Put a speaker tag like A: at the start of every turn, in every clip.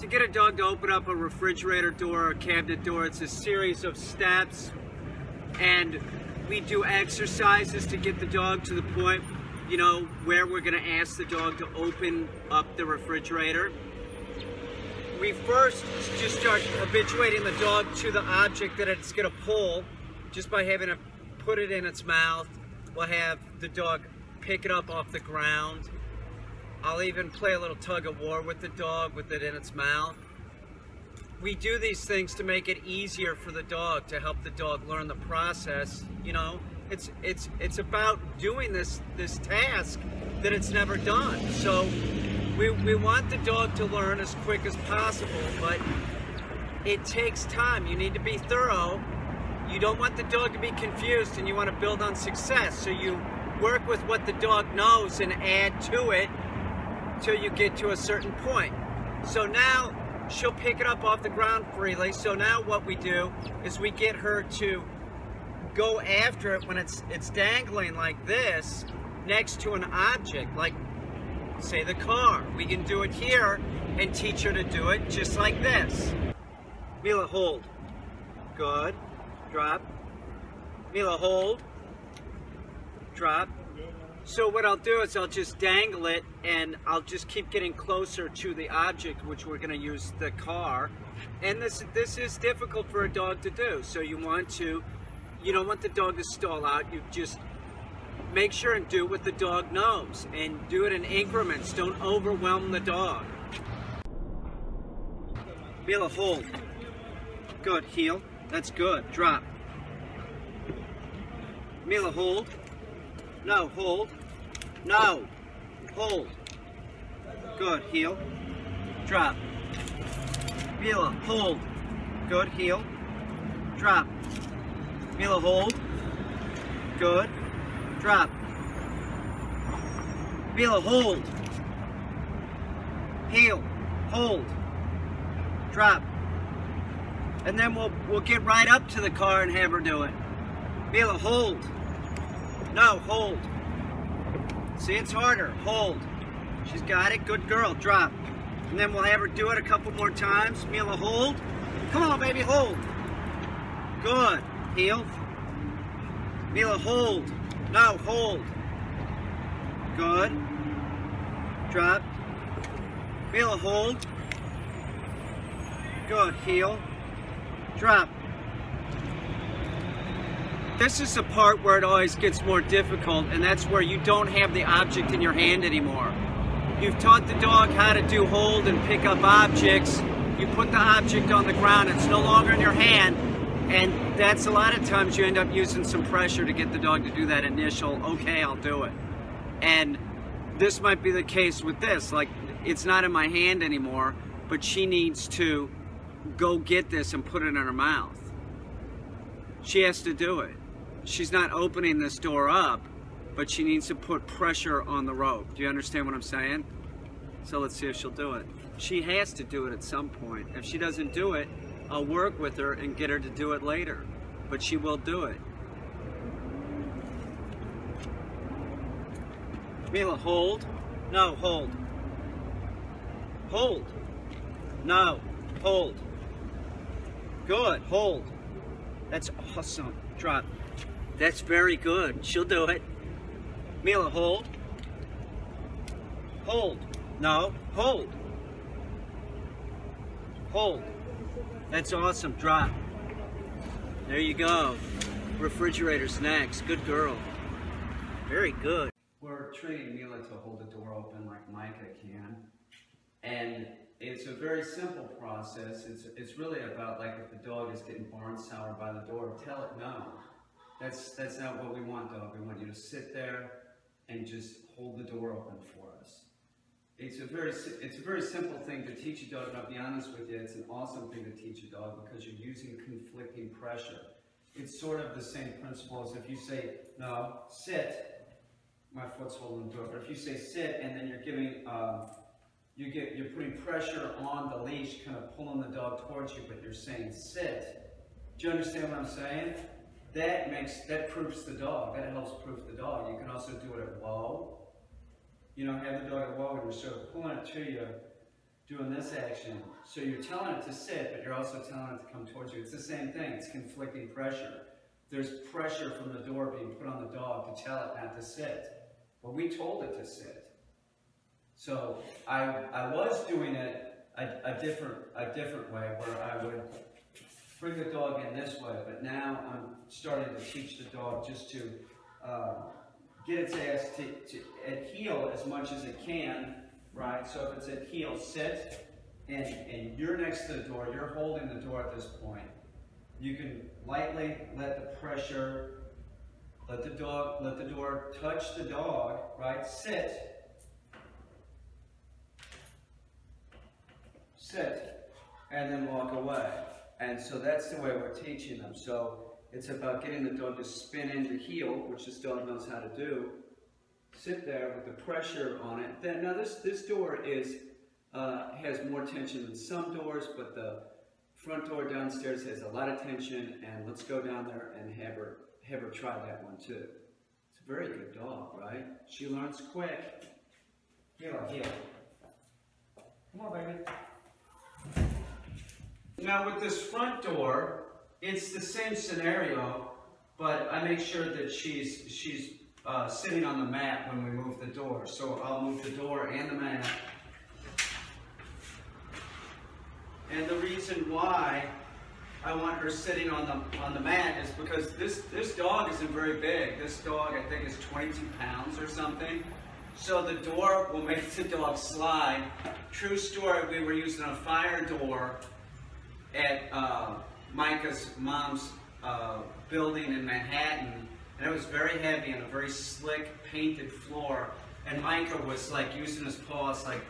A: To get a dog to open up a refrigerator door or a cabinet door, it's a series of steps, and we do exercises to get the dog to the point, you know, where we're going to ask the dog to open up the refrigerator. We first just start habituating the dog to the object that it's going to pull just by having to put it in its mouth. We'll have the dog pick it up off the ground. I'll even play a little tug of war with the dog with it in its mouth. We do these things to make it easier for the dog, to help the dog learn the process. You know, it's about doing this task that it's never done. So we want the dog to learn as quick as possible, but it takes time. You need to be thorough. You don't want the dog to be confused, and you want to build on success. So you work with what the dog knows and add to it till you get to a certain point. So now she'll pick it up off the ground freely. So now what we do is we get her to go after it when it's dangling like this next to an object, like say the car. We can do it here and teach her to do it just like this. Mila, hold. Good. Drop. Mila, hold. Drop. So what I'll do is I'll just dangle it, and I'll just keep getting closer to the object, which we're going to use the car. And this is difficult for a dog to do. So you don't want the dog to stall out. You just make sure and do what the dog knows, and do it in increments. Don't overwhelm the dog. Mila, hold. Good. Heel. That's good. Drop. Mila, hold. No, hold. No, hold. Good, heel. Drop. Mila, hold. Good, heel. Drop. Mila, hold. Good. Drop. Mila, hold. Heel. Hold. Drop. And then we'll get right up to the car and have her do it. Mila, hold. No, hold. See, it's harder. Hold. She's got it. Good girl. Drop. And then we'll have her do it a couple more times. Mila, hold. Come on, baby, hold. Good. Heel. Mila, hold. No, hold. Good. Drop. Mila, hold. Good. Heel. Drop. This is the part where it always gets more difficult, and that's where you don't have the object in your hand anymore. You've taught the dog how to do hold and pick up objects. You put the object on the ground, it's no longer in your hand, and that's a lot of times you end up using some pressure to get the dog to do that initial, okay, I'll do it. And this might be the case with this, like it's not in my hand anymore, but she needs to go get this and put it in her mouth. She has to do it. She's not opening this door up, but she needs to put pressure on the rope. Do you understand what I'm saying? So let's see if she'll do it. She has to do it at some point. If she doesn't do it, I'll work with her and get her to do it later. But she will do it. Mila, hold. No, hold. Hold. No, hold. Good, hold. That's awesome. Drop. That's very good. She'll do it. Mila, hold. Hold. No, hold. Hold. That's awesome. Drop. There you go. Refrigerator's next. Good girl. Very good. We're training Mila to hold the door open like Micah can. And it's a very simple process. It's really about, like, if the dog is getting barn sour by the door, tell it no. That's not what we want, dog. We want you to sit there and just hold the door open for us. It's a very simple thing to teach a dog, and I'll be honest with you, it's an awesome thing to teach a dog because you're using conflicting pressure. It's sort of the same principle as if you say, no, sit, my foot's holding the door, but if you say sit and then you're giving, you're putting pressure on the leash, kind of pulling the dog towards you, but you're saying sit. Do you understand what I'm saying? That proofs the dog. That helps proof the dog. You can also do it at whoa. You know, have the dog at whoa and you're sort of pulling it to you, doing this action. So you're telling it to sit, but you're also telling it to come towards you. It's the same thing. It's conflicting pressure. There's pressure from the door being put on the dog to tell it not to sit. But we told it to sit. So I was doing it a different way, where I would bring the dog in this way, but now I'm starting to teach the dog just to get its ass at heel as much as it can, right? So if it's at heel, sit, and you're next to the door, you're holding the door at this point. You can lightly let the pressure, let the door touch the dog, right? Sit, and then walk away. And so that's the way we're teaching them. So it's about getting the dog to spin into heel, which this dog knows how to do. Sit there with the pressure on it. Now this door has more tension than some doors, but the front door downstairs has a lot of tension. And let's go down there and have her try that one too. It's a very good dog, right? She learns quick. Heel. Come on, baby. Now with this front door, it's the same scenario, but I make sure that she's sitting on the mat when we move the door. So I'll move the door and the mat. And the reason why I want her sitting on the mat is because this dog isn't very big. This dog, I think, is 22 pounds or something. So the door will make the dog slide. True story, we were using a fire door at Micah's mom's building in Manhattan, and it was very heavy and a very slick painted floor, and Micah was like using his paws, like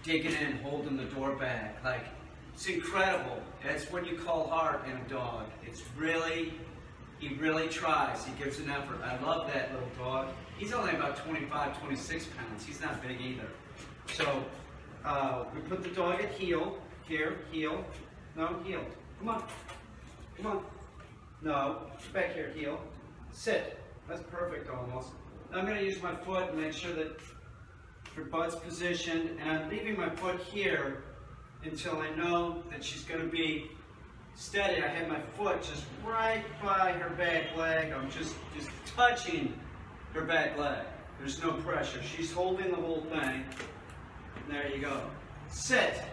A: digging in, holding the door back. Like, it's incredible. That's when you call heart in a dog. It's really, he really tries. He gives an effort. I love that little dog. He's only about 25, 26 pounds. He's not big either. So we put the dog at heel, here, heel. No, heel. Come on. Come on. No. Back here, heel. Sit. That's perfect almost. Now I'm going to use my foot and make sure that her butt's positioned, and I'm leaving my foot here until I know that she's going to be steady. I have my foot just right by her back leg. I'm just touching her back leg. There's no pressure. She's holding the whole thing. There you go. Sit.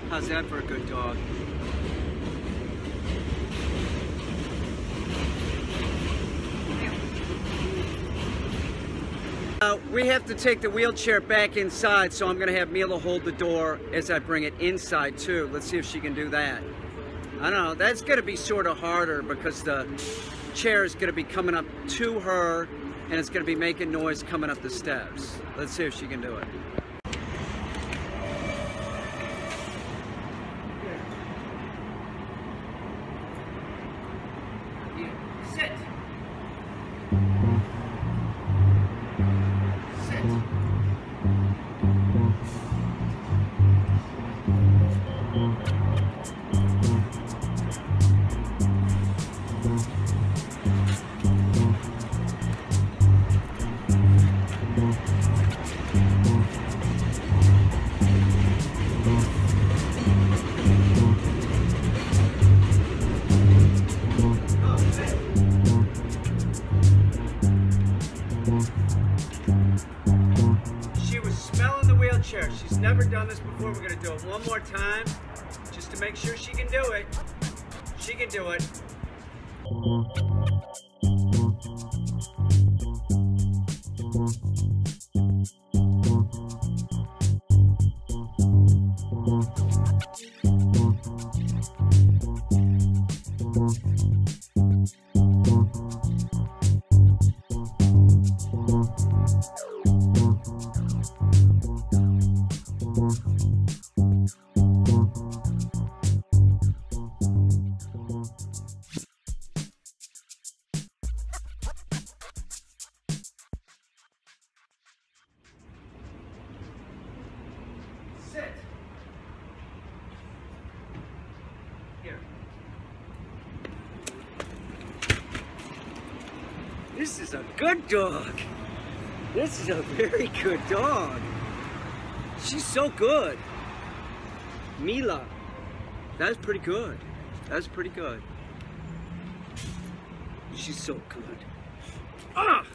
A: How's that for a good dog? We have to take the wheelchair back inside, so I'm going to have Mila hold the door as I bring it inside too. Let's see if she can do that. I don't know, that's going to be sort of harder because the chair is going to be coming up to her and it's going to be making noise coming up the steps. Let's see if she can do it. Sit. Sit. never done this before. We're gonna do it one more time, just to make sure she can do it. She can do it. Sit. Here. This is a good dog. This is a very good dog. She's so good. Mila. That's pretty good. That's pretty good. She's so good. Ah!